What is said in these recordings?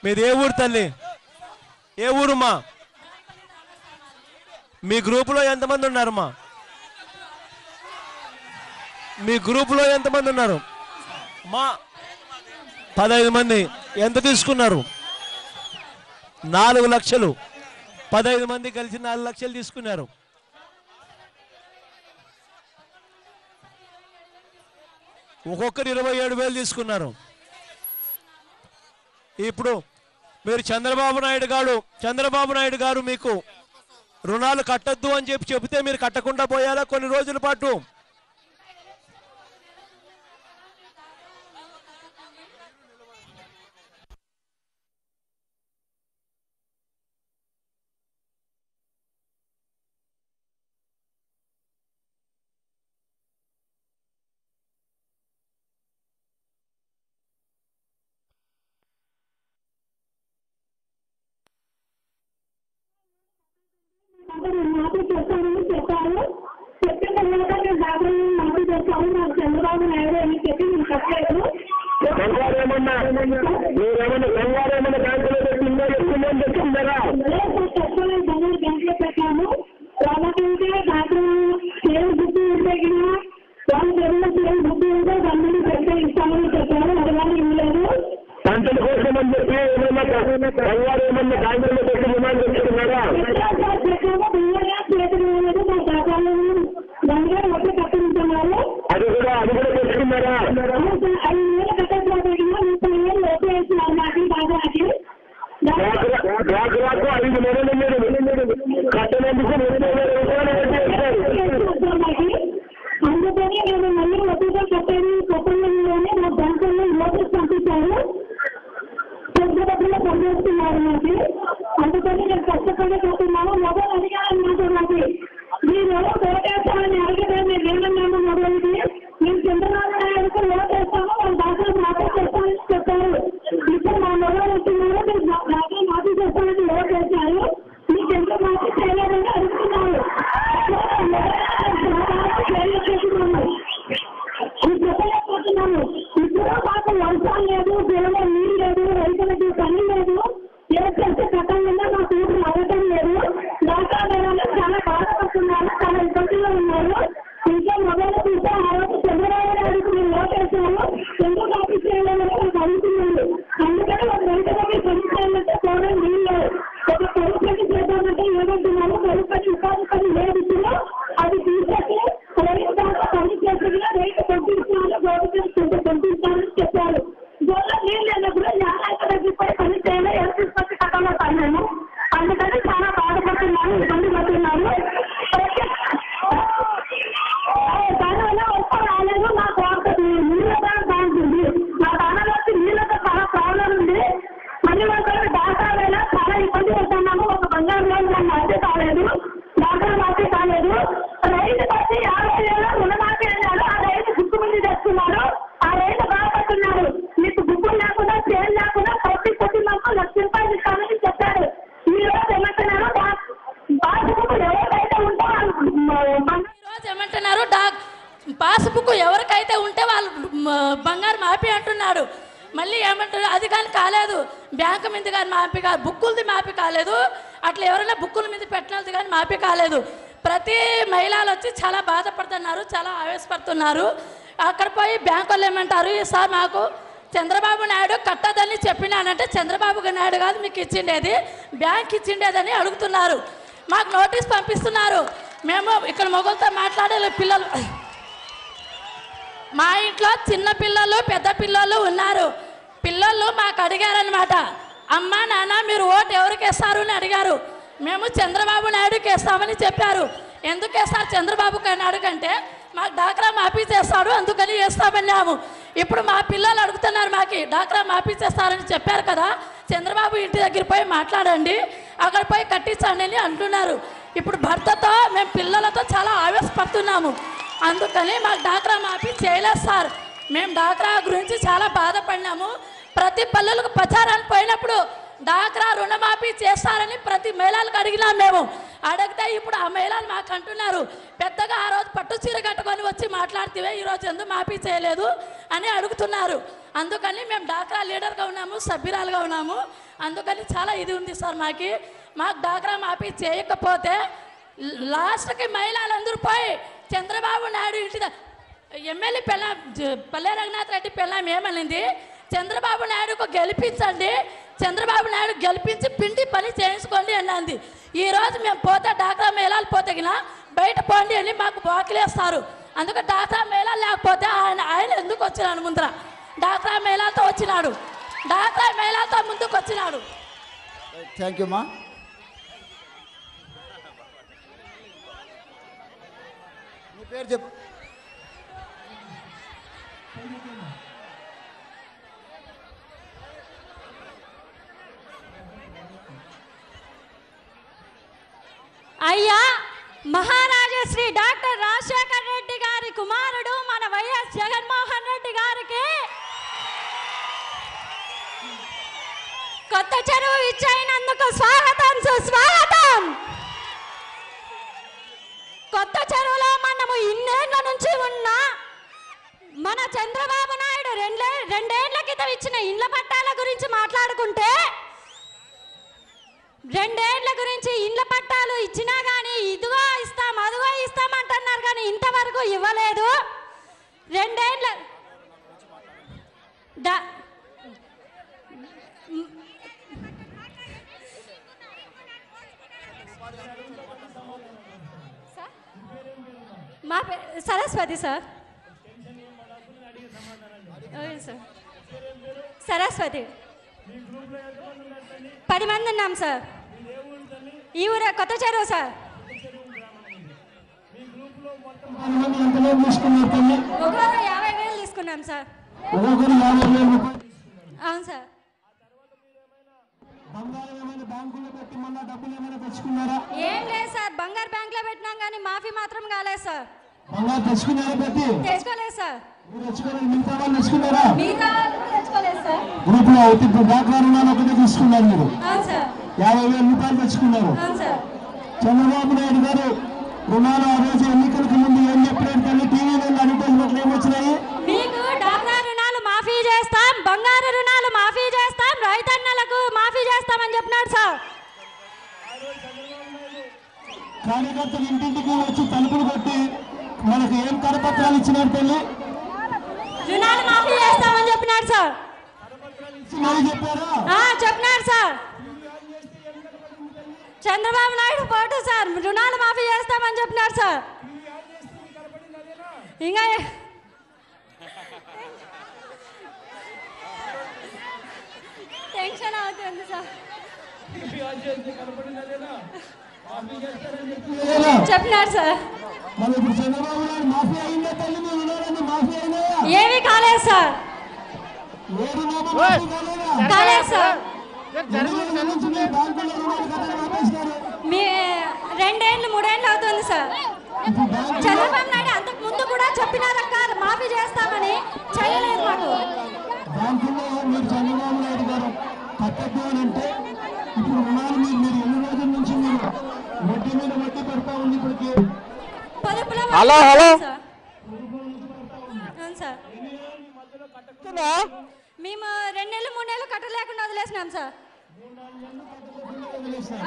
మీది ఏ ఊరు తల్లి? ఏ ఊరుమా? మీ గ్రూపులో ఎంతమంది ఉన్నారమ్మా? మీ గ్రూపులో ఎంతమంది ఉన్నారు మా? 15 మంది. ఎంత తీసుకున్నారు? 4 లక్షలు. 15 మంది కలిసి 4 లక్షలు తీసుకున్నారు. ఒక్కొక్కరు 27,000 తీసుకున్నారు. ఇప్పుడు మీరు చంద్రబాబు నాయుడు గారు మీకు రుణాలు కట్టొద్దు అని చెప్తే మీరు కట్టకుండా పోయారా కొన్ని రోజుల పాటు? చంద్రబాబు నాయుడు అని చెప్పి నేను చెప్పలేదు. పెట్టాము. వాళ్ళకంటే దాంట్లో సేమ్ బుద్ధి ఉంటే వాళ్ళు జరిగిన సేమ్ బుద్ధి ఉంటే దాన్ని పెట్టే ఇస్తామని చెప్పారు. అది కానీ ఇవ్వలేదు. పంటల కోసం అని చెప్పి ఏమన్నా బంగారు ఏమన్నా బ్యాంకుల్లో పెట్టి డిమాండ్ చేస్తున్నారా? బంగారు ఒట్టి కట్టించున్నారు. అది కూడా తెచ్చుకున్నారా? 5 వేలు కట్టేసినారు. 30 వేలు వేసినారు. నాకు బాగాకి రాకు 5 నెలలు మీరు కట్టనందుకు 30,000 అందుకని నేను మళ్ళీ ఒత్తిగా కట్టాను. కొత్తలోనే నా బ్యాంకుల్లో నోటీస్ పంపించాను. పెద్దలో పనిచేస్తున్నారు నాకు. అందుకని నేను కష్టపడి కట్టున్నాను. మొబైల్ అడిగాను నాకు. మీరు ఓటేస్తామని అడిగితే నేను ఏమన్నాను మొబైల్కి? నేను చంద్రబాబు నాయుడుకు ఓటేస్తాము, వాళ్ళ దాఖలు మాఫీ చేస్తామని చెప్పారు. ఇప్పుడు మా మొబైల్ వచ్చినారు. మీరు దాఖలు మాఫీ చేస్తామని ఓటేశారు. మీకు ఎంత మాఫీ చేయలేదని అడుగుతున్నారు. చెప్పలేకపోతున్నాను. ఇప్పుడు మాకు వర్షాలు లేదు, పిల్లలు నీళ్ళు లేదు, రైతులకి పని లేదు. ఏ చేస్తే కట్టంగా మా కూతురు అవ్వటం లేదు. దాఖలు చాలా బాధపడుతున్నారు, చాలా ఇబ్బందిలో ఉన్నారు. ఇంకా మొబైల్ చూస్తే ఆ రోజు చంద్రబాబు నాయుడుకు మీరు ఓటేశారు, ఎందుకు మాఫీ చేయలేదని నాకు అడుగుతున్నాను. అందుకని ఒక రైతులకి పని చేయాలంటే పోవడం నీళ్ళు. ఒక ప్రభుత్వానికి చేద్దామంటే ఏమంటున్నాను, ప్రభుత్వానికి ఉపాధి పని లేదు. ఇప్పుడు అది తీసేసి రైతు దాకా పని చేసేదిగా రైతు పంపిస్తున్నారు, గవర్నమెంట్ పంపిస్తారని చెప్పారు. గోళ నీళ్ళు లేనప్పుడు న్యాయాలయ దగ్గర పని చేయాలి, ఎంత తీసుకొచ్చి కట్టాలో పన్నాను. అందుకని చాలా బాధపడుతున్నాను, ఇబ్బంది పడుతున్నాను. దానివల్ల ఒక్క రాలేదు. నాకు నీళ్ళతో బాగుంటుంది. నా దానిలోకి నీళ్ళతో చాలా ప్రాబ్లం ఉంది. మళ్ళీ ఒకరు దాఖలు చాలా ఇబ్బంది పడుతున్నాము. ఒక బంగారు లోన్ మాఫీ కాలేదు, దాఖలు మాఫీ కాలేదు. రైతు పట్టి 50,000 రుణమాఫీ అన్నారు. ఆ రైతు బుక్కు ముందు తెస్తున్నారు. ఆ రైతు బాధపడుతున్నారు. మీకు బుక్కులు లేకుండా చేయాలి లేకుండా ప్రతి కుటుంబంలో 1,00,000 రూపాయలు ఇస్తామని చెప్పారు. ఈ రోజు ఏమంటున్నారు, పాస్బుక్ ఎవరికైతే ఉంటే ఈరోజు ఏమంటున్నారు, పాస్బుక్ ఎవరికైతే ఉంటే వాళ్ళు బంగారు మాఫీ అంటున్నాడు. మళ్ళీ ఏమంటారు, అది కానీ కాలేదు. బ్యాంకు మీద కానీ మాఫీ కాదు, బుక్కులది మాఫీ కాలేదు. అట్లా ఎవరైనా బుక్కుల మీద పెట్టినది కానీ మాఫీ కాలేదు. ప్రతి మహిళలు వచ్చి చాలా బాధపడుతున్నారు, చాలా ఆవేశపడుతున్నారు. అక్కడ పోయి బ్యాంకు వాళ్ళు ఏమంటారు, సార్ మాకు చంద్రబాబు నాయుడు కట్టదని చెప్పినానంటే చంద్రబాబు నాయుడు కాదు మీకు ఇచ్చిండేది, బ్యాంక్ ఇచ్చిండేదని అడుగుతున్నారు. మాకు నోటీస్ పంపిస్తున్నారు. మేము ఇక్కడ మొగలతో మాట్లాడే పిల్లలు, మా ఇంట్లో చిన్న పిల్లలు పెద్ద పిల్లలు ఉన్నారు. పిల్లలు మాకు అడిగారనమాట, అమ్మ నాన్న మీరు ఓటు ఎవరికి వేస్తారు అని అడిగారు. మేము చంద్రబాబు నాయుడుకి వేస్తామని చెప్పారు. ఎందుకు వేస్తారు చంద్రబాబు నాయుడు కంటే మాకు డాక్రా మాఫీ చేస్తాడు అందుకని వేస్తామన్నాము. ఇప్పుడు మా పిల్లలు అడుగుతున్నారు, మాకు డాక్రా మాఫీ చేస్తారని చెప్పారు కదా, చంద్రబాబు ఇంటి దగ్గర పోయి మాట్లాడండి, అక్కడ పోయి కట్టించండి అని అంటున్నారు. ఇప్పుడు భర్తతో మేము పిల్లలతో చాలా ఆవేశపడుతున్నాము. అందుకని మాకు డాక్రా మాఫీ చేయలేదు సార్. మేము డాక్రా గురించి చాలా బాధపడినాము. ప్రతి పల్లెలకు ప్రచారానికి పోయినప్పుడు డాక్రా రుణమాఫీ చేస్తారని ప్రతి మహిళలకు అడిగినాం మేము. అడిగితే ఇప్పుడు ఆ మహిళలు మాకు అంటున్నారు, పెద్దగా ఆ రోజు పట్టు చీర కట్టుకొని వచ్చి మాట్లాడితే ఈరోజు ఎందుకు మాఫీ చేయలేదు అని అడుగుతున్నారు. అందుకని మేము డాక్రా లీడర్గా ఉన్నాము, సభ్యురాలుగా ఉన్నాము. అందుకని చాలా ఇది ఉంది సార్. మాకు డాక్రా మాఫీ చేయకపోతే లాస్ట్కి మహిళలందరూ పోయి చంద్రబాబు నాయుడు ఇంటి ఎమ్మెల్యే పల్లె రఘునాథ్ రెడ్డి పిల్లం ఏమనింది, చంద్రబాబు నాయుడుకు గెలిపించండి, చంద్రబాబు నాయుడు గెలిపించి పిండి పని చేయించుకోండి అన్నది. ఈరోజు మేము పోతే డాక్రా మేళాలు పోతే బయట పోండి అని మాకు బాకిలేస్తారు. అందుకే డాక్రా మేళాలు లేకపోతే ఆయన ఎందుకు వచ్చినాడు ముందర? డాక్రా మేళాలతో వచ్చినాడు, డాక్రా మేళాలతో ముందుకు వచ్చినాడు. థ్యాంక్ యూ మా. మీ పేరు చెప్పు. అయ్యా, మహారాజశ్రీ డాక్టర్ రాజశేఖర్ రెడ్డి గారి కుమారుడు మన వైఎస్ జగన్మోహన్ రెడ్డి గారికి కొత్త చెరువు ఇచ్చైనందుకు స్వాగతం సుస్వాగతం. కొత్త చెరువులో మనము ఇన్నేళ్ల నుంచి ఉన్న మన చంద్రబాబు నాయుడు రెండేళ్ల క్రితం ఇచ్చిన ఇండ్ల పట్టాల గురించి మాట్లాడుకుంటే, రెండేళ్ల గురించి ఇండ్ల పట్టాలు ఇచ్చినా కానీ ఇదిగో ఇస్తాం అదిగో ఇస్తాం అంటున్నారు కానీ ఇంతవరకు ఇవ్వలేదు. రెండేళ్ల మా సరస్వతి సార్. సార్ సరస్వతి 10 మంది ఉన్నాం సార్. ఈ ఊరు కొత్త చెరువు సార్. ఒక్కొక్కరు 50,000 తీసుకున్నాం సార్. అవును సార్. ఏం లేదు సార్, బంగారు బ్యాంక్ లో పెట్టినాం కానీ మాఫీ మాత్రం కాలేదు సార్. తెచ్చుకోలేదు సార్. మిగతా వాళ్ళు తెచ్చుకోలేదు సార్. గ్రూప్ లో ఇప్పుడు డాక్రా రుణాలు ఒకటే తీసుకున్నారు మీరు. అవును సార్. 50,000 రూపాయలు తెచ్చుకున్నారు. అవును సార్. చంద్రబాబు నాయుడు గారు రుణాలు ఆ రోజు ఎన్నికలకు ముందు ఏం చెప్పినట్టు కానీ టీవీలో అడ్వర్టైజ్మెంట్లు ఏమొచ్చినాయి? మీకు డాక్రా రుణాలు మాఫీ చేస్తాం, బంగారు రుణాలు మాఫీ చేస్తాం, రైతన్నలకు మాఫీ చేస్తామని చెప్పినాడు సార్. కార్యకర్తలు ఇంటింటికి వచ్చి తలుపులు కొట్టి మనకు ఏం కరపత్రాలు ఇచ్చినారు తల్లి? రుణాలు మాఫీ చేస్తామని చెప్పినాడు సార్. చెప్పారా? చెప్పినాడు సార్. చంద్రబాబు నాయుడు పోటు సార్, రుణాలు మాఫీ చేస్తామని చెప్పినాడు సార్. ఇంకా టెన్షన్ అవుతుంది సార్. చెప్పినాడు సార్. ఏమీ కాలేదు సార్. కాలేదు సార్. మీ 2 ఏళ్ళు 3 ఏళ్ళు అవుతుంది సార్. చంద్రబాబు నాయుడు అంతకు ముందు కూడా చెప్పినారక్క మాఫీ చేస్తామని, చేయలేదు మాకు. చంద్రబాబు నాయుడు గారు కట్టద్దు అని అంటే ఇప్పుడు రుణాలు మీరు ఎన్ని రోజుల నుంచి మీరు వడ్డీ మీద వడ్డీ పడతా ఉంది ఇప్పటికి. హలో హలో సార్, మేము 2 నెలలు 3 నెలలు కట్టలేకుండా వదిలేసినాం సార్.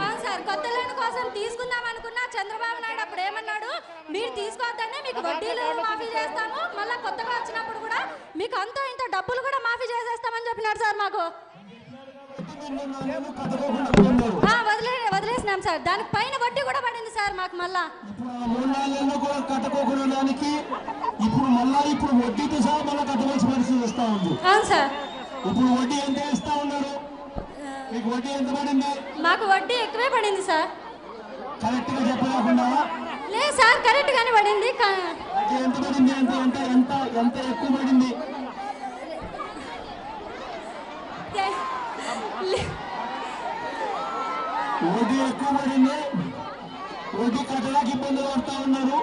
అవును సార్. కొత్త లోన్ కోసం తీసుకుందాం అనుకున్నా చంద్రబాబు నాయుడు అప్పుడు ఏమన్నాడు, మీరు తీసుకోవద్దని మీకు వడ్డీలు మాఫీ చేస్తాము, మళ్ళీ కొత్తగా వచ్చినప్పుడు కూడా మీకు అంతో ఇంత డబ్బులు కూడా మాఫీ చేసేస్తామని చెప్పినాడు సార్ మాకు. వదిలేసినాం సార్. దానికి పైన వడ్డీ కూడా పడింది సార్ మాకు. మళ్ళా 3 నెలల్లో కూడా కట్టుకోకుండా దానికి ఇప్పుడు మళ్ళా ఇప్పుడు వడ్డీతో సహా మళ్ళీ కట్టవలసిన పరిస్థితి వస్తా ఉంది. అవును సార్. ఇప్పుడు వడ్డీ ఎంత ఇస్తా ఉన్నారు? మీకు వడ్డీ ఎంత పడింది? మాకు వడ్డీ ఎక్కువే పడింది సార్. కరెక్ట్ గా చెప్పలేకుండా? లేదు సార్, కరెక్ట్ గానే పడింది. ఎంత పడింది? ఎంత ఎంత ఎంత ఎక్కువ పడింది? వడ్డీ ఎక్కువ పడింది. వడ్డీ కట్టడానికి ఇబ్బందులు పడతా ఉన్నారు.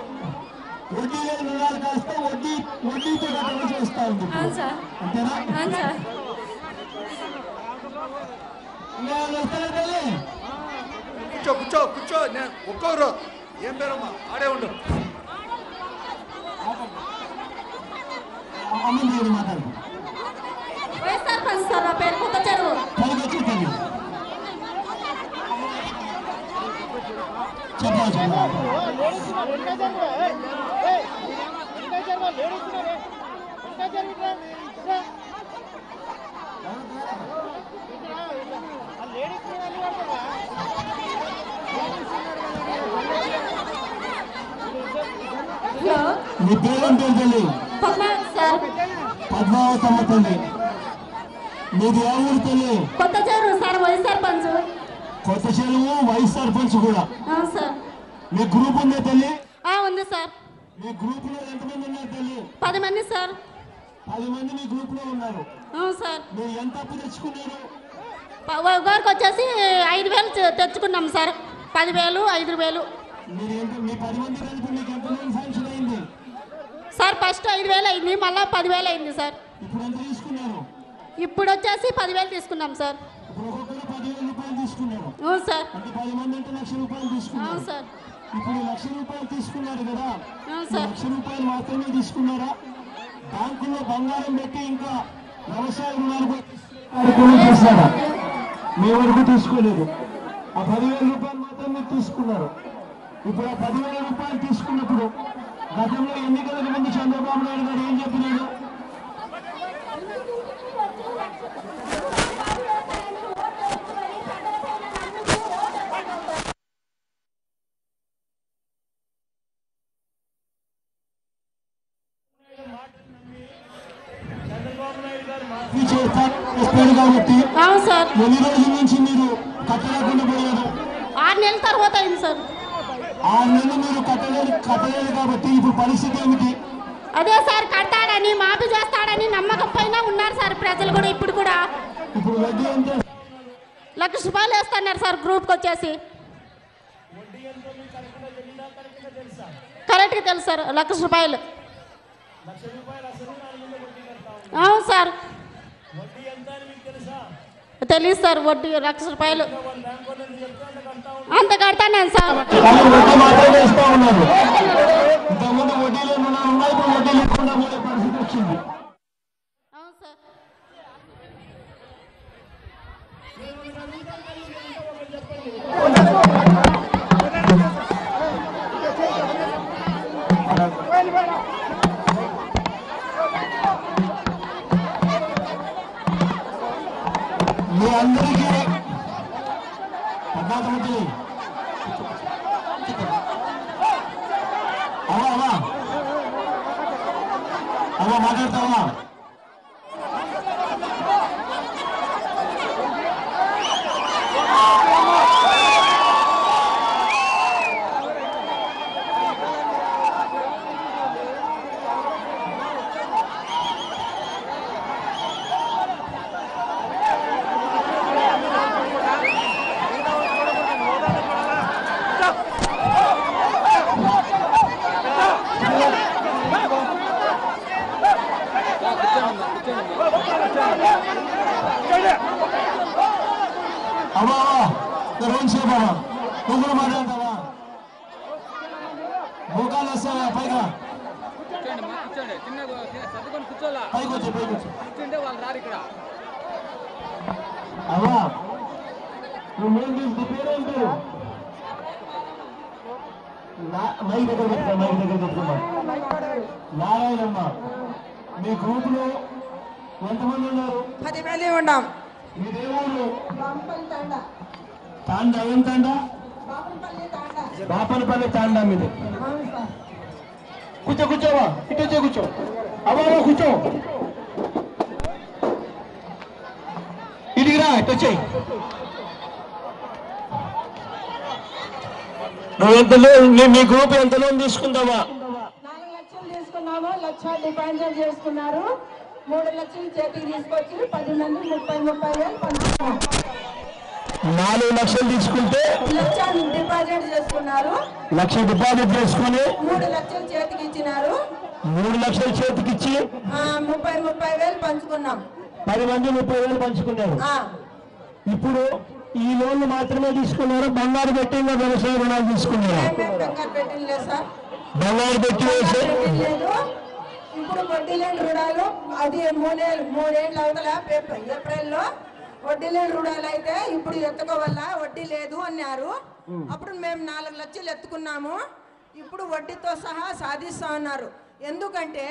వడ్డీ లేని రుణాలు కాస్తే వడ్డీతో కట్టవలసి వస్తా ఉంది. అవును సార్. అంతేనా? అవును సార్. కూర్చో కూర్చో కూర్చో. నేను ఒక్కొక్కరు ఏం పేరమ్మా ఆడే ఉండు. మాట్లాడు. వైఎస్ఆర్ పంచ్ సార్ నా పేరు కొత్త చెరువు. నీ పేరేంటి తల్లి? పద్మావతి సార్. పద్మావతమ్మ తల్లి. మీది ఏ ఊరు తల్లి? కొత్త చెరువు సార్, వైఎస్ఆర్ పంచ్. కొత్త చెరువు వైఎస్ఆర్ పంచ్ కూడా. అవును సార్. మీ గ్రూప్ ఉందా తల్లి? ఉంది సార్. మీ గ్రూప్ లో ఎంతమంది ఉన్నారు తల్లి? 10 మంది సార్. 10 మంది మీ గ్రూప్ లో ఉన్నారు. అవును సార్. మీరు ఎంత అప్పు తెచ్చుకున్నారు? ఒకరికి వచ్చేసి 5,000 తెచ్చుకున్నాం సార్. 10,000, 5,000. మీరు ఎంత, మీ 10 మంది కలిపి మీకు ఎంత లోన్ శాంక్షన్ అయింది సార్? ఫస్ట్ 5,000 అయింది, మళ్ళీ 10,000 అయింది సార్. ఇప్పుడు ఎంత తీసుకున్నారు? ఇప్పుడు వచ్చేసి 10,000 తీసుకున్నాం సార్. ఇప్పుడు ఒక్కొక్కరు 10,000 రూపాయలు తీసుకున్నారు. అవును సార్. అంటే 10 మంది అంటే 1,00,000 రూపాయలు తీసుకున్నారు. అవును సార్. ఇప్పుడు 1,00,000 రూపాయలు తీసుకున్నారు కదా, అవును సార్. 1,00,000 రూపాయలు మాత్రమే తీసుకున్నారా? బ్యాంకులో బంగారం పెట్టి ఇంకా వ్యవసాయ రుణాలు చేస్తారా? మీ వరకు తీసుకోలేదు. ఆ 10,000 రూపాయలు మాత్రం మీరు తీసుకున్నారు. ఇప్పుడు ఆ 10,000 రూపాయలు తీసుకున్నప్పుడు గతంలో ఎన్నికలకు ముందు చంద్రబాబు నాయుడు గారు ఏం చెప్పినాడు? చేస్తాడు కాబట్టి అవును సార్. ఎన్ని రోజుల నుంచి మీరు కట్టలేకుండా పోయారు? 6 నెలల తర్వాత అయింది సార్. 6 నెలలు మీరు కట్టలేదు కాబట్టి ఇప్పుడు పరిస్థితి ఏమిటి? అదే సార్, కడతాడని మాఫీ చేస్తాడని నమ్మకం పైన ఉన్నారు సార్ ప్రజలు కూడా. ఇప్పుడు కూడా ఇప్పుడు వడ్డీ ఎంత? 1,00,000 రూపాయలు వేస్తున్నారు సార్ గ్రూప్కి వచ్చేసి. కరెక్ట్గా తెలుసు సార్. 1,00,000 రూపాయలు. అవును సార్. తెలియదు సార్. వడ్డీ 1,00,000 రూపాయలు అంత కడతాను సార్. వడ్డీ మాత్రమే ఇస్తా ఉన్నారు. ఇంతకుముందు వడ్డీలు ఉన్నాయి, ఇప్పుడు వడ్డీ లేకుండా పోయే పరిస్థితి వచ్చింది. అవును సార్. మీ అందరికీ పద్మావతి అవ్వ మాట్లాడతావా? అవ్వా రోహన్ సేపు అవ్వ, నువ్వు కూడా మాట్లాడతావా? మోకాలు వస్తావా? పైగా పైకి వచ్చి అవ్వా నువ్వు ఏం చేసి పేరేం పేరు? మైక్ దగ్గర పెట్టుకున్నా. నారాయణమ్మ, మీ గ్రూప్ లో ఎంతమంది ఉన్నారు? 10 మంది ఉన్నాం. మీదేమూరు? తాండా. ఏం తాండా? బాపనపల్లి తాండా మీది. కూర్చోవా, ఇటు వచ్చే కూర్చో. అవ్వ కూర్చో, ఇడిగిరా, ఇటు వచ్చేయి. నువ్వు ఎంత లోన్, మీ గ్రూప్ ఎంత లోన్ తీసుకుందావా? 4 లక్షలు తీసుకున్నాము. 1,00,000 డిపాజిట్ చేసుకున్నారు. 3 లక్షలు చేతికి తీసుకొచ్చి 10 మంది 30,000 పంచుకున్నాం. 4 లక్షలు తీసుకుంటే 1,00,000 డిపాజిట్ చేసుకున్నారు. 1,00,000 డిపాజిట్ చేసుకుని 3 లక్షలు చేతికి ఇచ్చినారు. 3 లక్షలు చేతికి ఇచ్చి 30,000 పంచుకున్నాం. 10 మంది 30,000 పంచుకున్నారు. ఇప్పుడు ఈ లోన్లు మాత్రమే తీసుకున్నారు, బంగారు పెట్టి ఇంకా వ్యవసాయ రుణాలు తీసుకున్నారు. బంగారు పెట్టింది సార్, బంగారు పెట్టి వేసే లేదు. ఇప్పుడు వడ్డీ లేని రుణాలు అది మూడేళ్ళు అవతల ఏప్రిల్లో వడ్డీ లేని రుణాలు అయితే ఇప్పుడు ఎత్తుకోవల్ల వడ్డీ లేదు అన్నారు. అప్పుడు మేము 4 లక్షలు ఎత్తుకున్నాము. ఇప్పుడు వడ్డీతో సహా సాధిస్తా ఉన్నారు. ఎందుకంటే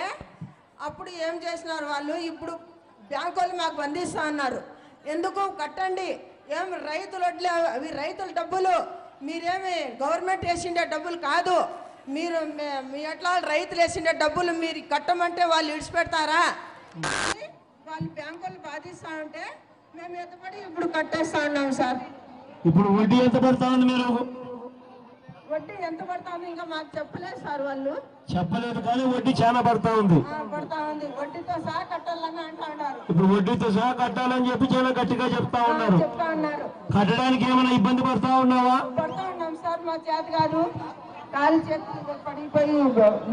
అప్పుడు ఏం చేసినారు వాళ్ళు, ఇప్పుడు బ్యాంకు వాళ్ళు మాకు బంధిస్తా ఉన్నారు. ఎందుకు కట్టండి, ఏం రైతులు వడ్లే అవి రైతుల డబ్బులు, మీరేమి గవర్నమెంట్ వేసిండే డబ్బులు కాదు, మీరు మీ ఎట్లా రైతులు వేసిండే డబ్బులు మీరు కట్టమంటే వాళ్ళు విడిచిపెడతారా, వాళ్ళు బ్యాంకులు బాధిస్తా ఉంటే మేము ఎత్తపడి ఇప్పుడు కట్టేస్తా ఉన్నాం సార్. ఇప్పుడు వడ్డీ ఎంత పడతా ఉంది? మీరు వడ్డీ ఎంత పడతా ఉంది ఇంకా మాకు చెప్పలేదు సార్, వాళ్ళు చెప్పలేదు కానీ వడ్డీ చాలా పడతా ఉంది. పడతా ఉంది, వడ్డీతో సహా కట్టాలని అంటా ఉన్నారు. ఇప్పుడు వడ్డీతో సహా కట్టాలని చెప్పి చాలా గట్టిగా చెప్తా ఉన్నారు. చెప్తా ఉన్నారు. కట్టడానికి ఏమైనా ఇబ్బంది పడతా ఉన్నావా? పడతా ఉన్నాం సార్, మా చేత కాదు, కాలు చేతులు పడిపోయి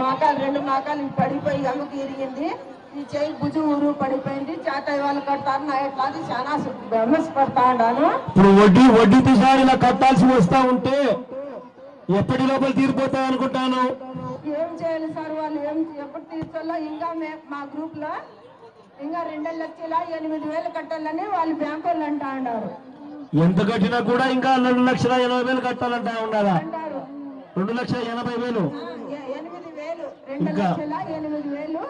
మాకాలు 2 మాకాలు పడిపోయి అమ్మకి ఇరిగింది, ఈ చేయి భుజు ఊరు పడిపోయింది, చేత వాళ్ళు కడతారు నా ఎట్లా చాలా బెమస్ పడతా ఉన్నాను. ఇప్పుడు వడ్డీతో సహా ఇలా కట్టాల్సి వస్తా ఉంటే ఎప్పటి లోపల తీరిపోతాయి అనుకుంటాను. ఏం చేయాలి సార్, వాళ్ళు ఎప్పుడు తీర్చాలో ఇంకా మా గ్రూప్ లో ఇంకా 2,08,000 కట్టాలని వాళ్ళు బ్యాంకు వాళ్ళు అంటా ఉన్నారు. ఎంత కట్టినా కూడా ఇంకా 2,80,000 కట్టాలంటా ఉన్నారా? 2,80,000 2,08,000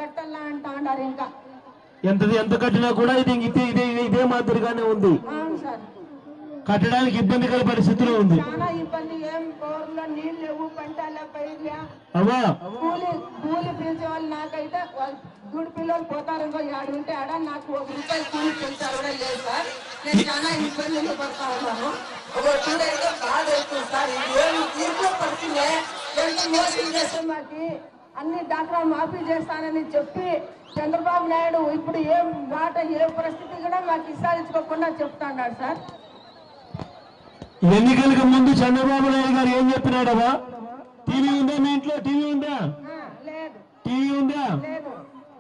కట్టాలా అంటా ఉన్నారు. ఇంకా ఎంత కట్టినా కూడా ఇదే మాదిరిగానే ఉంది. అవును సార్, కట్టడానికి ఇబ్బందికర పరిస్థితిలో ఉంది. చాలా ఇబ్బంది, ఏం బోర్లో నీళ్ళు లేవు, పంటల పైర్లే, అవ్వా కూలి పిలిచే వాళ్ళు నాకైతే దూడు పిల్లలు పోతారు, ఇంకో 7 ఉంటే ఆడ నాకు 1 రూపాయి కూలి పిలిచారు కూడా లేదు సార్. నేను చాలా ఇబ్బందులు పడతా ఉన్నాను. ఒక చూడైతే బాధ అవుతుంది సార్, ఏమి తీర్పులో పడుతుందే, ఎంత మోసం చేస్తే మాకి అన్ని డాక్రా మాఫీ చేస్తానని చెప్పి చంద్రబాబు నాయుడు ఇప్పుడు ఏం మాట ఏ పరిస్థితి కూడా మాకు విసారించుకోకుండా చెప్తాన్నాడు సార్. ఎన్నికలకు ముందు చంద్రబాబు నాయుడు గారు ఏం చెప్పినాడవా? టీవీ ఉందా మీ ఇంట్లో? టీవీ ఉందా? లేదు. టీవీ ఉందా? లేదు.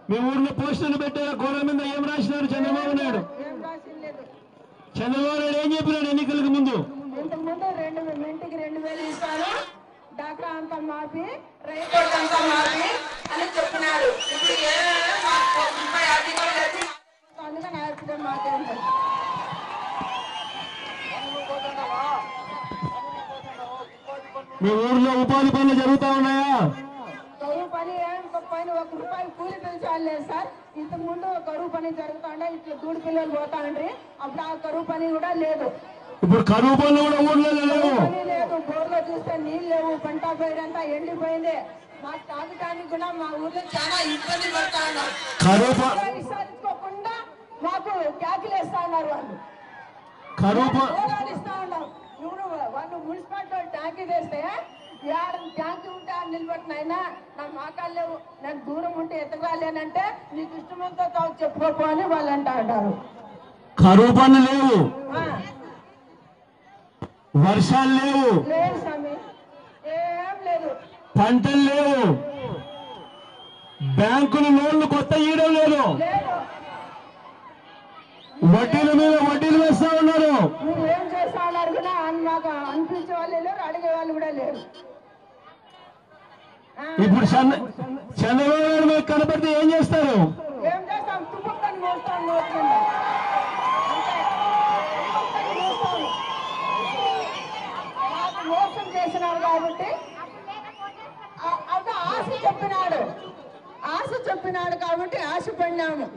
మీ ఊర్లో పోస్టర్లు పెట్టారా? గోడ మీద ఏం రాసినారు చంద్రబాబు నాయుడు? ఏం రాసి లేదు. చంద్రబాబు నాయుడు ఏం చెప్పినాడు ఎన్నికలకు ముందు? ఇంతకుముందు ఇంటికి 2,000 ఇస్తాను, డాక్రా అంతా మాఫీ, రైతు అంతా మాఫీ అని చెప్పినాడు. ఇప్పుడు అందుకని ఆపితే మాకేంటి మీ ఊర్లో ఉపాధి పనులు జరుగుతా ఉన్నాయా? కరువు పని ఏం పైన 1 రూపాయి కూలి పిలిచాలి సార్. ఇంతకు ముందు కరువు పని జరుగుతుండే, ఇట్లా దూడు పిల్లలు పోతాండ్రి, అప్పుడు ఆ కరువు పని కూడా లేదు. ఇప్పుడు కరువు పనులు కూడా ఊర్లో లేవు. లేదు, బోర్లో చూస్తే నీళ్ళు లేవు, పంట పైరంతా ఎండిపోయింది. మాకు తాగటానికి కూడా మా ఊర్లో చాలా ఇబ్బంది పడతా ఉన్నారు. విసారించుకోకుండా మాకు ట్యాకులు వేస్తా ఉన్నారు వాళ్ళు. ఇస్తా ఉన్నారు. ఇప్పుడు వాళ్ళు మున్సిపాలిటీ ట్యాంకీ వేస్తే ట్యాంకీ ఉంటే నిలబెట్టినైనా నా మాకాలు లేవు, నాకు దూరం ఉంటే ఎత్తగాలేనంటే నీకు ఇష్టమంతో చెప్పుకోపో అని వాళ్ళు అంటా ఉంటారు. కరువు పనులు లేవు, వర్షాలు లేవు, లేదు స్వామి, ఏం లేదు, పంటలు లేవు, బ్యాంకులు లోన్లు కొత్త ఇయడం లేదు, వడ్డీల మీద వడ్డీలు వేస్తా ఉన్నారు. మీరు ఏం చేస్తా ఉన్నారు కూడా మాకు అనిపించే వాళ్ళు లేరు, అడిగే వాళ్ళు కూడా లేరు. ఇప్పుడు చంద్రబాబు నాయుడు మీకు కనపడితే ఏం చేస్తారు? ఏం చేస్తాం, తుప్పని మోస్తాం, మాకు మోసం చేసినారు కాబట్టి అది ఆశ చెప్పినాడు కాబట్టి ఆశపడినాము.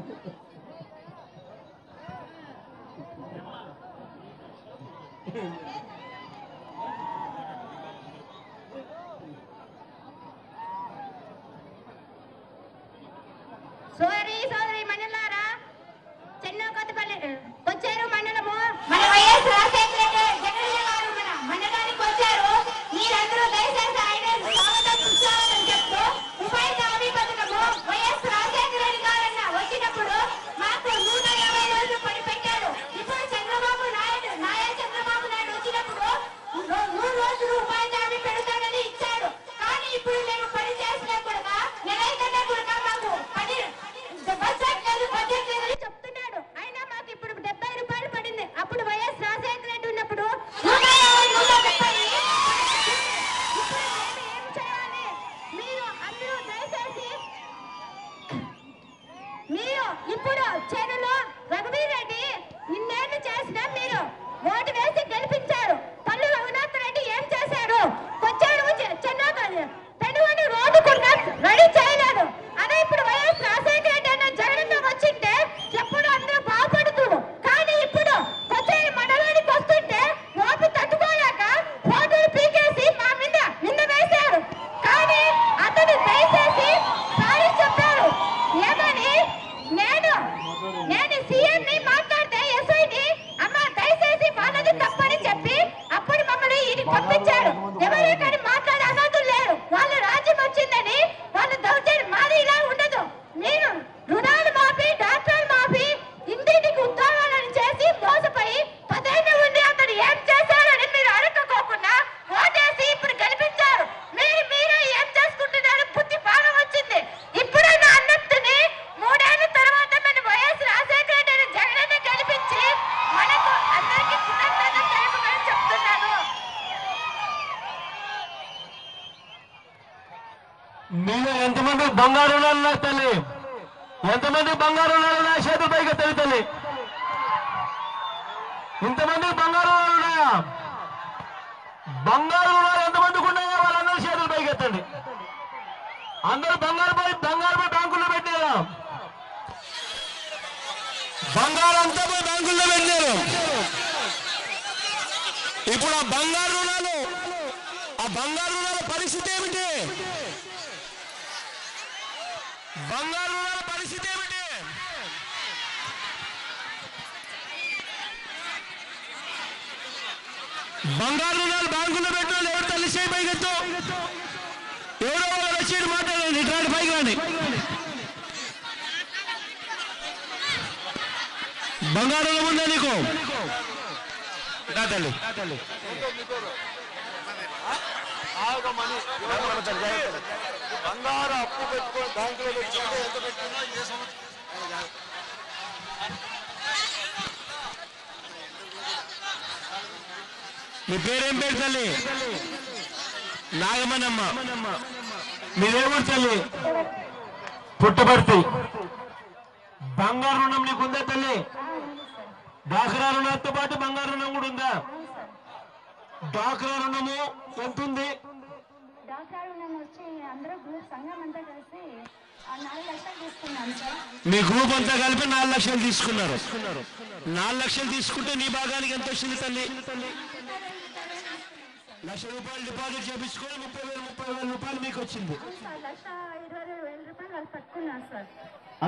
సోదరి మండలారా, చెన్నో కొత్తపల్లి వచ్చారు మండలము, మన వైఎస్ రాజశేఖర రెడ్డి జగనన్న గారు మన మండలానికి వచ్చారు. మీరందరూ దయచేసి ఆయన స్వాగతం సుస్వాగతం చెప్తూ ఉపాధి హామీ పథకము వైఎస్ రాజశేఖర రెడ్డి గారన్న వచ్చినప్పుడు మాకు 150 రోజులు పని పెట్టారు. ఇప్పుడు చంద్రబాబు నాయుడు వచ్చినప్పుడు బంగారు రుణాలు ఉన్నాయి తల్లి? ఎంతమంది బంగారు రుణాలు ఉన్నాయి? చేతుల పైకి ఎత్తండి తల్లి. ఇంతమంది బంగారు రుణాలు ఉన్నాయా? బంగారు రుణాలు ఎంతమందికి ఉన్నాయో వాళ్ళందరూ చేతుల పైకి ఎత్తండి. అందరూ బంగారుపై బ్యాంకుల్లో పెట్టారా? బంగారు అంతా పోయి బ్యాంకుల్లో పెట్టారు. ఇప్పుడు ఆ బంగారు రుణాల పరిస్థితి ఏమిటి? బంగారు రుణాల పరిస్థితి ఏమిటి? బంగారు రుణాలు బ్యాంకుల్లో పెట్టిన ఎవరు తల్లి చేయి పైకెత్తు. ఎవరో వాళ్ళు వచ్చి మాట్లాడండి. ఇట్లాంటి పైకి రండి. బంగారు రుణం ఉందా నీకు? తల్లి బంగారు అప్పు పెట్టుకొని బ్యాంకులో పెట్టుకుంటే ఎంత పెట్టినా ఏ సంవత్సరం మీ పేరేం పేరు తల్లి? నాగమనమ్మ. మీరేమూరు తల్లి? పుట్టపర్తి. బంగారు రుణం నీకుందా తల్లి? డాక్రా రుణంతో పాటు బంగారు రుణం కూడా ఉందా? డాక్రా రుణము ఎంత ఉంది? డాక్రా రుణం వచ్చి అందరూ గ్రూప్ సంఘం అంతా కలిసి 4 లక్షలు తీసుకున్నాం సార్. మీ గ్రూప్ అంతా కలిపి 4 లక్షలు తీసుకున్నారు. 4 లక్షలు తీసుకుంటే నీ భాగానికి ఎంత వచ్చింది తల్లి? 1,00,000 రూపాయలు డిపాజిట్ చేపించుకొని 30,000 రూపాయలు మీకు వచ్చింది. 1,20,000 రూపాయలు వాళ్ళు పట్టుకున్నారు సార్.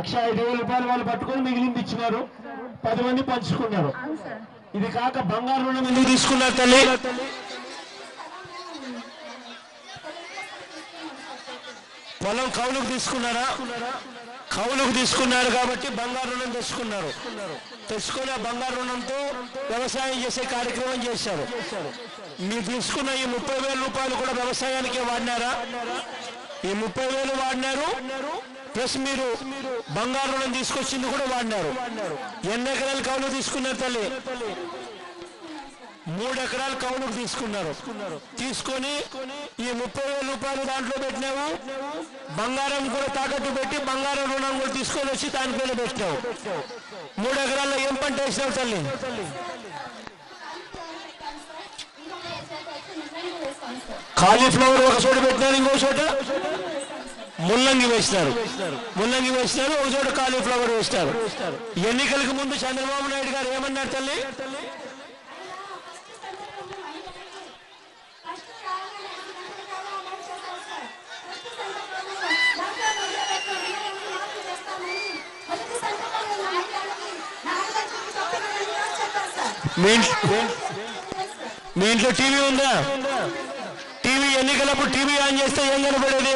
1,20,000 రూపాయలు వాళ్ళు పట్టుకొని మిగిలింది ఇచ్చినారు. 10 మంది పంచుకున్నారు. ఇది కాక బంగారు రుణం ఎందుకు తీసుకున్నారు తల్లి? పొలం కౌలుకు తీసుకున్నారా? కౌలుకు తీసుకున్నారు కాబట్టి బంగారు రుణం తెచ్చుకొని ఆ బంగారు రుణంతో వ్యవసాయం చేసే కార్యక్రమం చేశారు. మీరు తీసుకున్న ఈ 30,000 రూపాయలు కూడా వ్యవసాయానికే వాడినారా? ఈ 30,000 వాడినారు. ప్లస్ మీరు బంగారు రుణం తీసుకొచ్చింది కూడా వాడినారు. ఎన్ని ఎకరాలు కౌలుకు తీసుకున్నారు తల్లి? 3 ఎకరాలు కౌలుకు తీసుకున్నారు. తీసుకొని ఈ 30,000 రూపాయలు దాంట్లో పెట్టినావు. బంగారం కూడా తాకట్టు పెట్టి బంగారం రుణం కూడా తీసుకొని వచ్చి దాని పేరు పెట్టినావు. 3 ఎకరాల్లో ఏం పంట వేసినావు తల్లి? కాలీఫ్లవర్ ఒక చోట పెట్టినారు, ఇంకో చోట ముల్లంగి వేసినారు. ఒక చోట కాలీఫ్లవర్ వేస్తారు. ఎన్నికలకు ముందు చంద్రబాబు నాయుడు గారు ఏమన్నారు తల్లి? మీ ఇంట్లో టీవీ ఉందా? టీవీ ఎన్నికలప్పుడు టీవీ ఆన్ చేస్తే ఏం కనపడేది?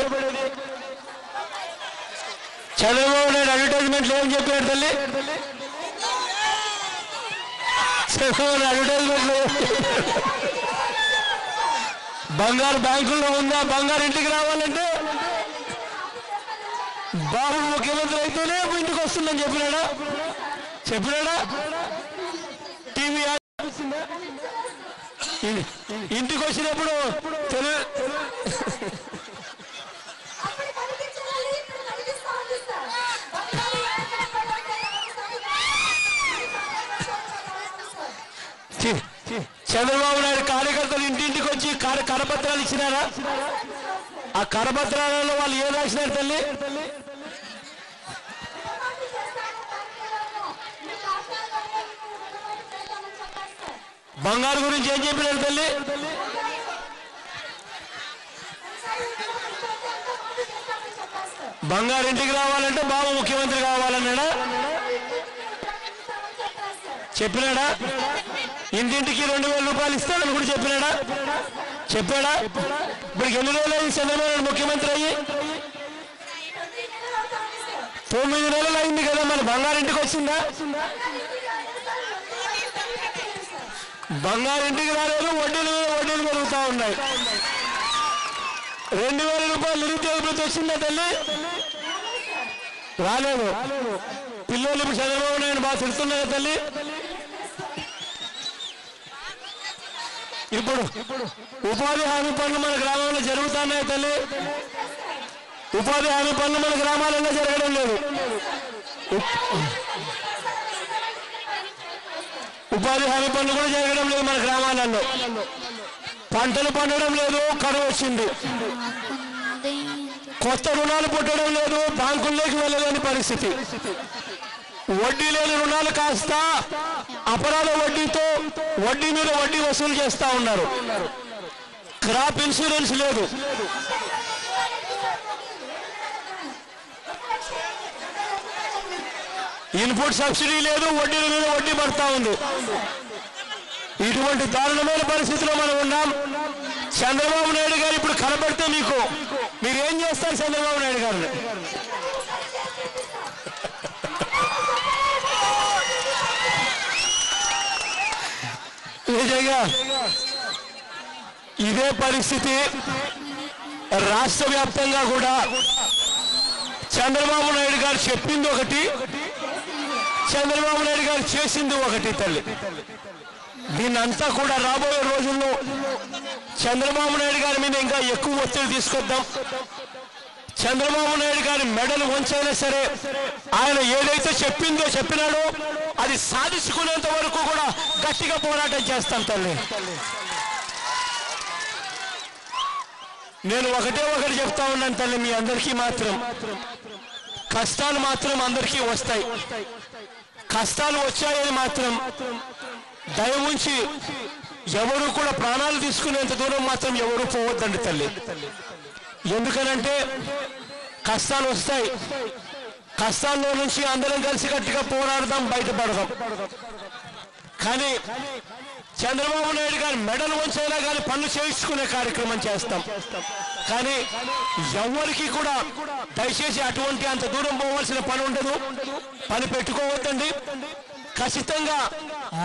చంద్రబాబు నాయుడు అడ్వర్టైజ్మెంట్లు ఏం చెప్పారు తల్లి? చంద్రబాబు అడ్వర్టైజ్మెంట్లు బంగారు బ్యాంకుల్లో ఉందా? బంగారు ఇంటికి రావాలంటే బాబు ముఖ్యమంత్రి అయితేనే ఇంటికి వస్తుందని చెప్పినాడా? టీవీ ఇంటికి వచ్చినప్పుడు చంద్రబాబు నాయుడు కార్యకర్తలు ఇంటింటికి వచ్చి కరపత్రాలు ఇచ్చినారా? ఆ కరపత్రాలలో వాళ్ళు ఏం రాసినారు తల్లి? బంగారు గురించి ఏం చెప్పినారు తల్లి? బంగారు ఇంటికి రావాలంటే బాబు ముఖ్యమంత్రి కావాలన్నాడా? చెప్పినాడా? ఇంటింటికి 2,000 రూపాయలు ఇస్తాడని కూడా చెప్పాడా? ఇప్పుడు ఎన్ని రోజులు అయింది చంద్రబాబు నాయుడు ముఖ్యమంత్రి అయ్యి? 9 నెలలు అయింది కదా. మరి బంగారు ఇంటికి వచ్చిందా? బంగారు ఇంటికి రాలేదు. వడ్డీలు పెరుగుతూ ఉన్నాయి. 2,000 రూపాయలు నిరుద్యోగ భృతి వచ్చిందా తల్లి? రాలేదు. పిల్లలు ఇప్పుడు చంద్రబాబు నాయుడు బాగా తిడుతున్నారా తల్లి? ఇప్పుడు ఉపాధి హామీ పనులు మన గ్రామంలో జరుగుతున్నాయి తల్లి. ఉపాధి హామీ పనులు మన గ్రామాలలో జరగడం లేదు. ఉపాధి హామీ పనులు కూడా జరగడం లేదు మన గ్రామాలలో. పంటలు పండడం లేదు, కరువు వచ్చింది. కొత్త రుణాలు పుట్టడం లేదు, బ్యాంకుల్లోకి వెళ్ళలేని పరిస్థితి. వడ్డీ లేని రుణాలు కాస్త అపరాధ వడ్డీతో వడ్డీ మీద వడ్డీ వసూలు చేస్తా ఉన్నారు. క్రాప్ ఇన్సూరెన్స్ లేదు. ఇన్పుట్ సబ్సిడీ లేదు, వడ్డీల మీద వడ్డీ పడతా ఉంది. ఇటువంటి దారుణమైన పరిస్థితిలో మనం ఉన్నాం. చంద్రబాబు నాయుడు గారు ఇప్పుడు కనబడితే మీరేం చేస్తారు? చంద్రబాబు నాయుడు గారు నిజంగా ఇదే పరిస్థితి రాష్ట్ర వ్యాప్తంగా కూడా. చంద్రబాబు నాయుడు గారు చెప్పింది ఒకటి, చంద్రబాబు నాయుడు గారు చేసింది ఒకటి. తల్లి దీన్నంతా కూడా రాబోయే రోజుల్లో చంద్రబాబు నాయుడు గారి మీద ఇంకా ఎక్కువ ఒత్తిడి తీసుకొద్దాం. చంద్రబాబు నాయుడు గారి మెడలు వంచైనా సరే ఆయన ఏదైతే చెప్పినాడో అది సాధించుకునేంత వరకు కూడా గట్టిగా పోరాటం చేస్తాం. తల్లి నేను ఒకటి చెప్తా ఉన్నాను తల్లి, మీ అందరికీ మాత్రం కష్టాలు మాత్రం అందరికీ వస్తాయి. కష్టాలు వచ్చాయని మాత్రం దయ ఉంచి ఎవరు కూడా ప్రాణాలు తీసుకునేంత దూరం మాత్రం ఎవరు పోవద్దండి తల్లి. ఎందుకనంటే కష్టాలు వస్తాయి, కష్టాల్లో నుంచి అందరం కలిసి గట్టిగా పోరాడదాం, బయటపడదాం. కానీ చంద్రబాబు నాయుడు గారి మెడలు వంచైనా కానీ పనులు చేయించుకునే కార్యక్రమం చేస్తాం. కానీ ఎవరికి కూడా దయచేసి అటువంటి అంత దూరం పోవాల్సిన పని ఉండదు, పని పెట్టుకోవద్దండి. ఖచ్చితంగా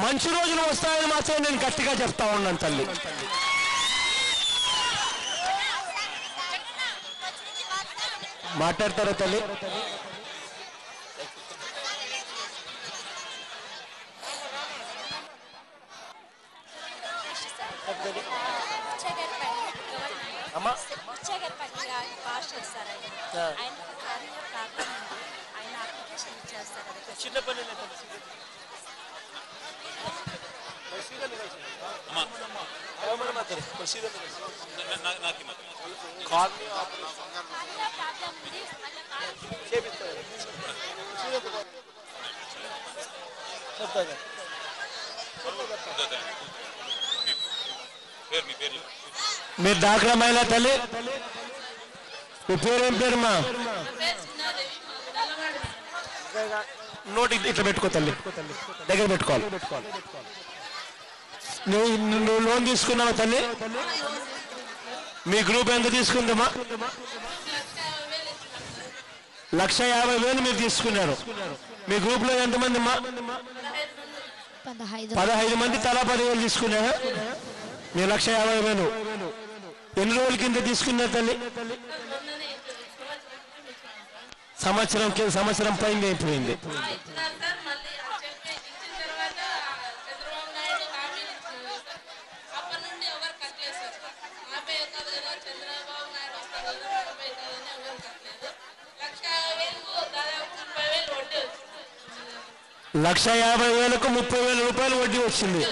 మంచి రోజులు వస్తాయని మాత్రం నేను గట్టిగా చెప్తా ఉన్నాను తల్లి. మాట్లాడతారా తల్లి? అమ్మా చిన్న పని మీరు దాఖలా మహిళ తల్లి, మీ పేరేం పేరుమా? నోటి ఇట్లా పెట్టుకో తల్లి, దగ్గర పెట్టుకోవాలి. నువ్వు లోన్ తీసుకున్నావా తల్లి? మీ గ్రూప్ ఎంత తీసుకుందమ్మా? 1,50,000 మీరు తీసుకున్నారు. మీ గ్రూప్ లో ఎంతమంది అమ్మా? 15 మంది తలా 10,000 తీసుకున్నారా? మీ 1,50,000 ఎన్ని రోజుల కింద తీసుకున్నారు తల్లి? సంవత్సరం పైన అయిపోయింది. ₹1,50,000కు 30,000 వడ్డీ వచ్చింది.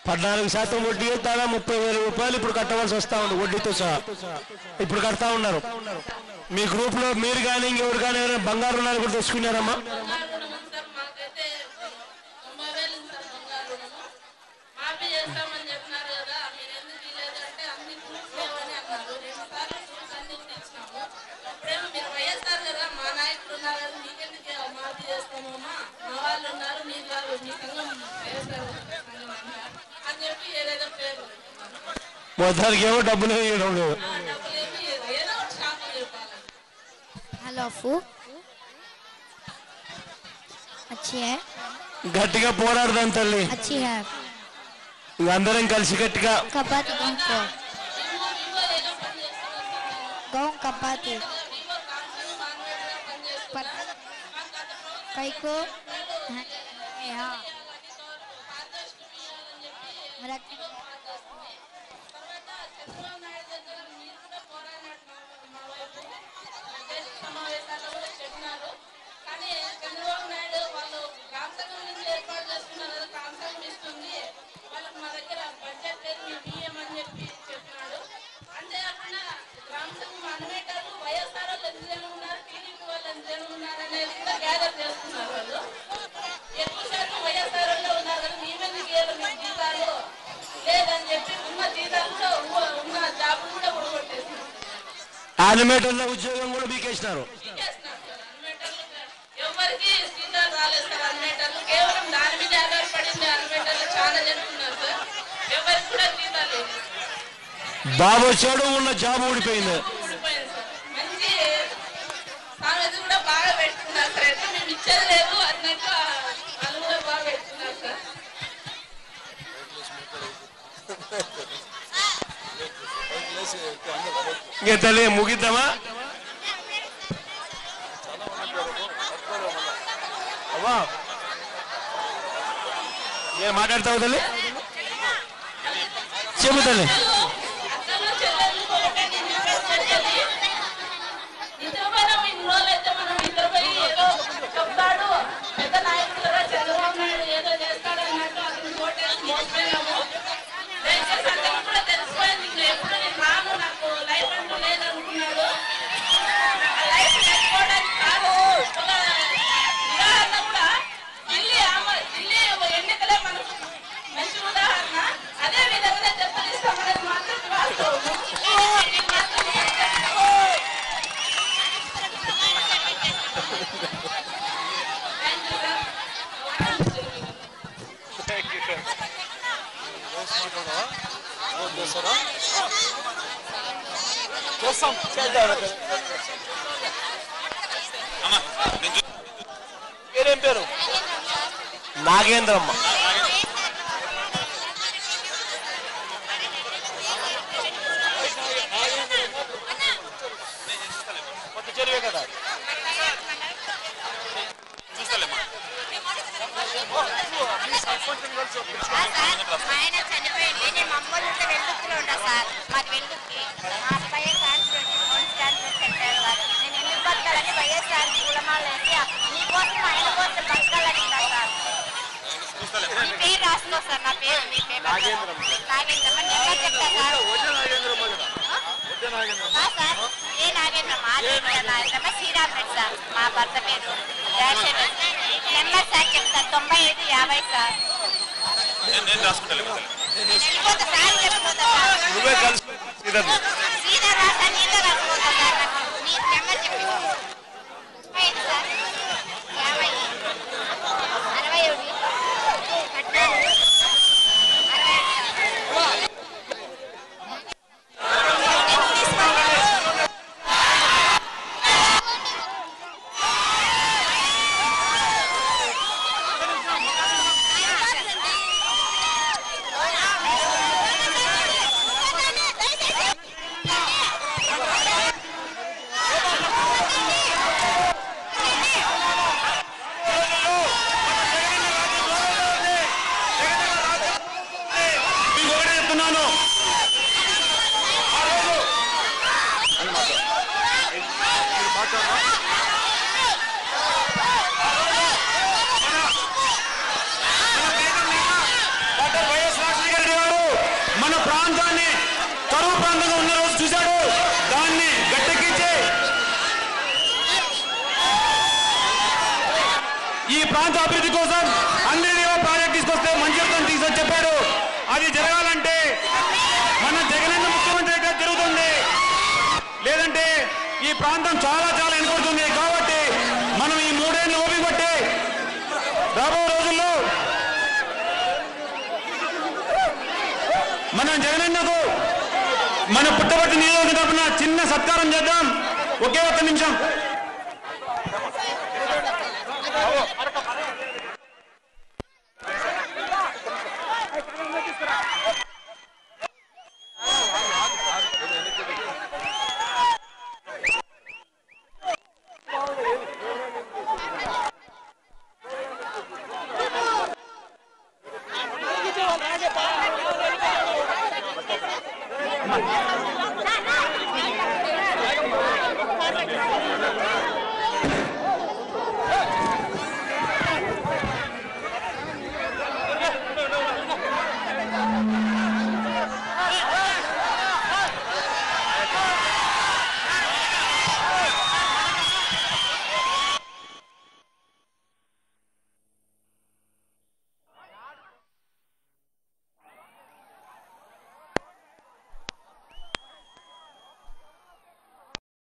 14% వడ్డీ, దాదాపు ₹30,000 ఇప్పుడు కట్టవలసి వస్తా ఉంది వడ్డీతో సహా. ఇప్పుడు కడతా ఉన్నారు. మీ గ్రూప్ లో మీరు కానీ ఇంకెవరు కానీ బంగారు రుణాలు కూడా తెచ్చుకున్నారమ్మా? మొత్తానికి ఏమో డబ్బులు ఇవ్వడం లేదు. గట్టిగా పోరాడదాం తల్లి, అందరం కలిసి గట్టిగా. యానిమేటర్ల ఉద్యోగం కూడా బీకేసినారు. ఎవరికి సీతాలు రాలేదు సార్. యానిమేటర్లు కేవలం దాని మీద ఆధారపడింది. యానిమేటర్లు చాలా జరుగుతున్నారు సార్. ఎవరికి కూడా సీతాలు లేదు. బాబు వచ్చాడు, ఉన్న జాబ్ ఊడిపోయింది. మంచి సామెత కూడా బాగా పెట్టుకున్నారు సార్. ఎట్లా మేము ఇచ్చేది లేదు అన్నట్టు వాళ్ళు కూడా బాగా పెట్టుకున్నారు సార్. ఇంకా తల్లి ముగిద్దామా? అవ్వా ఏం మాట్లాడతావు తల్లి? చెప్పు తల్లి. పెద్ద నాయకులుగా చంద్రబాబు నాయుడు ఏదో చేస్తాడు అన్నట్టు అతను ఓటేసి మోసపోయినాము. దయచేసి అతను కూడా తెలిసిపోయింది. ఇంకా ఎప్పుడు నేను రాను, నాకు లైఫ్ అంటూ లేదనుకున్నాడు. ఆ లైఫ్ తెచ్చుకోవడానికి కాదు, ఒక ఉదాహరణ కూడా ఢిల్లీ ఎన్నికలే మనకు మంచి ఉదాహరణ. అదే విధంగా దెబ్బతీస్తామనేది మాత్రం వాస్తవం. పేరేం పేరు? నాగేంద్రమ్మ. కొత్త చెరువే కదా. ఆయన చనిపోయింది. నేను మమ్మల్ని వెల్లుక్కిలో ఉంటా సార్. మాది వెల్లుక్కి. మా వైఎస్ఆర్ చెప్పారు వారు. నేను ఎందుకు బతకాలని వైఎస్ఆర్ కులమాలని నీకోసం ఆయన కోసం బతకాలని ఉన్నా సార్. మీ పేరు రాసుకో సార్. నా పేరు మీ పేరు నాగేంద్రమ్మ. నెంబర్ చెప్తా సార్. సార్ ఏ నాగేంద్రమ్మ? నాగేంద్రమ్మ శ్రీరామ్ రెడ్డి సార్. మా భర్త పేరు నెంబర్ సార్ చెప్తారు. 9550 సార్. వెళ్ళిపోతా సార్. చెప్పిపోతా సార్. సీదా రాసా నీతో కలిసిపోతా సార్. నీ నెంబర్ చెప్పి 5 సార్ 50 61 మన ప్రాంతాన్ని కరువు ప్రాంతంగా ఉన్న రోజు చూశాడు. దాన్ని గట్టెక్కించి ఈ ప్రాంత అభివృద్ధి కోసం అందరి ప్రాజెక్ట్ తీసుకొస్తే మంచిర్యాల తీసుకొని చెప్పాడు. అది జరగాలంటే మన జగనన్న ముఖ్యమంత్రి దగ్గర జరుగుతుంది. లేదంటే ఈ ప్రాంతం చాలా చాలా వెనుకబడుతుంది. కాబట్టి మనం ఈ 3 ఏళ్ళు ఓపిక పట్టి రాబో రోజుల్లో మనం జగనన్నకు మన పుట్టపర్తి నియోజకవర్గం తరపున చిన్న సత్కారం చేద్దాం. ఒకే 1 నిమిషం.